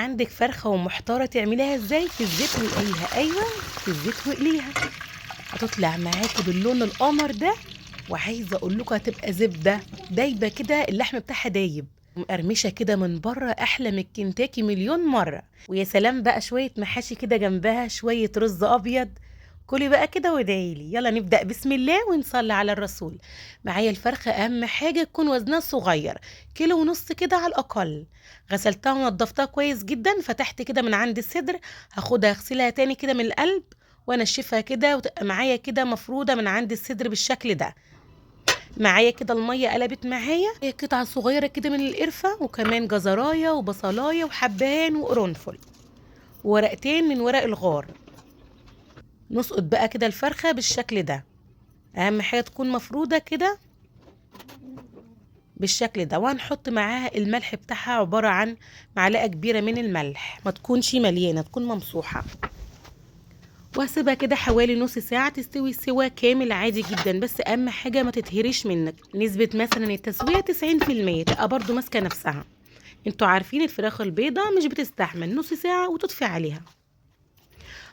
عندك فرخة ومحتارة تعمليها ازاي في الزيت واقليها؟ ايوه، في الزيت واقليها هتطلع معاكي باللون القمر ده. وعايزه اقول لكم هتبقى زبده دايبه كده، اللحم بتاعها دايب مقرمشه كده من بره، احلى من الكنتاكي مليون مره. ويا سلام بقى شويه محاشي كده جنبها، شويه رز ابيض. كلي بقى كده وادعيلي. يلا نبدا بسم الله ونصلي على الرسول. معايا الفرخه، اهم حاجه تكون وزنها صغير، كيلو ونص كده على الاقل. غسلتها ونضفتها كويس جدا، فتحت كده من عند الصدر. هاخدها اغسلها تاني كده من القلب وانشفها كده، وتبقى معايا كده مفروده من عند الصدر بالشكل ده. معايا كده الميه قلبت معايا قطعه صغيره كده من القرفه، وكمان جزرايه وبصلايه وحبهان وقرنفل وورقتين من ورق الغار. نسقط بقى كده الفرخه بالشكل ده. اهم حاجه تكون مفروده كده بالشكل ده. وهنحط معاها الملح بتاعها، عباره عن معلقه كبيره من الملح، ما تكونش مليانه، تكون ممسوحه. وهسيبها كده حوالي نص ساعة تستوي سوا كامل عادي جدا. بس أهم حاجة ما تتهريش منك، نسبة مثلا التسوية 90%، تبقى برضو ماسكة نفسها. انتوا عارفين الفراخ البيضة مش بتستحمل نص ساعة وتطفي عليها.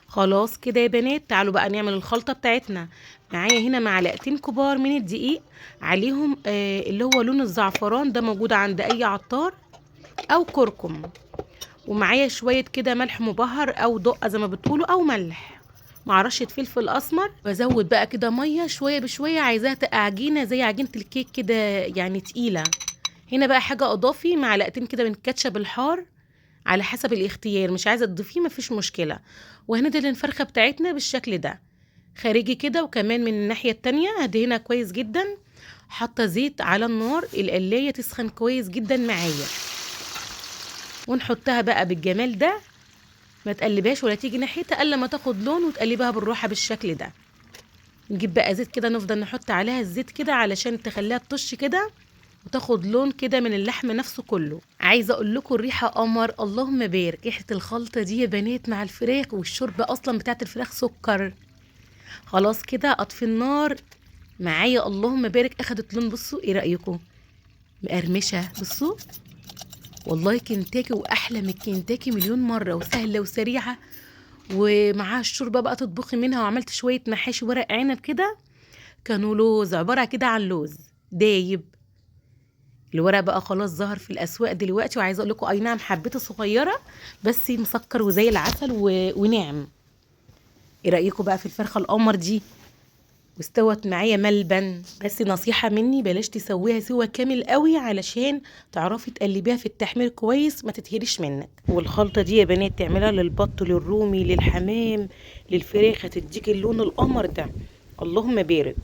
خلاص كده يا بنات، تعالوا بقى نعمل الخلطة بتاعتنا. معايا هنا معلقتين كبار من الدقيق، عليهم اللي هو لون الزعفران ده، موجود عند أي عطار، أو كركم. ومعايا شوية كده ملح مبهر أو دقة زي ما بتقولوا، أو ملح مع رشة فلفل اسمر. بزود بقى كده ميه شويه بشويه، عايزاها تبقى عجينه زي عجينه الكيك كده، يعني تقيله. هنا بقى حاجه اضافي، معلقتين كده من الكاتشب الحار، على حسب الاختيار، مش عايزه تضيفيه مفيش مشكله. وهندهن الفرخه بتاعتنا بالشكل ده خارجي كده، وكمان من الناحيه التانية هدهنها كويس جدا. حاطه زيت على النار، القلايه تسخن كويس جدا معايا. ونحطها بقى بالجمال ده، ما تقلبهاش ولا تيجي ناحيتها الا ما تاخد لون، وتقلبها بالراحه بالشكل ده. نجيب بقى زيت كده، نفضل نحط عليها الزيت كده علشان تخليها تطش كده وتاخد لون كده من اللحم نفسه كله. عايزه اقول لكم الريحه قمر، اللهم بارك. ريحه الخلطه دي يا بنات مع الفراخ، والشوربه اصلا بتاعت الفراخ سكر. خلاص كده اطفي النار معايا، اللهم بارك. اخدت لون، بصوا ايه رايكم؟ مقرمشه، بصوا. والله كنتاكي، واحلى من الكنتاكي مليون مره، وسهله وسريعه. ومعاها الشوربه بقى تطبخي منها. وعملت شويه محاشي ورق عنب كده، كانوا لوز، عبارة كده عن لوز دايب. الورق بقى خلاص ظهر في الأسواق دلوقتي، وعايزة أقول لكم أي نعم حبته صغيرة، بس مسكر وزي العسل وناعم. إيه رأيكم بقى في الفرخة القمر دي؟ واستوت معايا ملبن. بس نصيحة مني، بلاش تسويها سوا كامل قوي، علشان تعرفي تقلبيها في التحمير كويس، ما تتهريش منك. والخلطة دي يا بنات تعملها للبط، للرومي، للحمام، للفراخ، هتديك اللون القمر ده. اللهم بارك.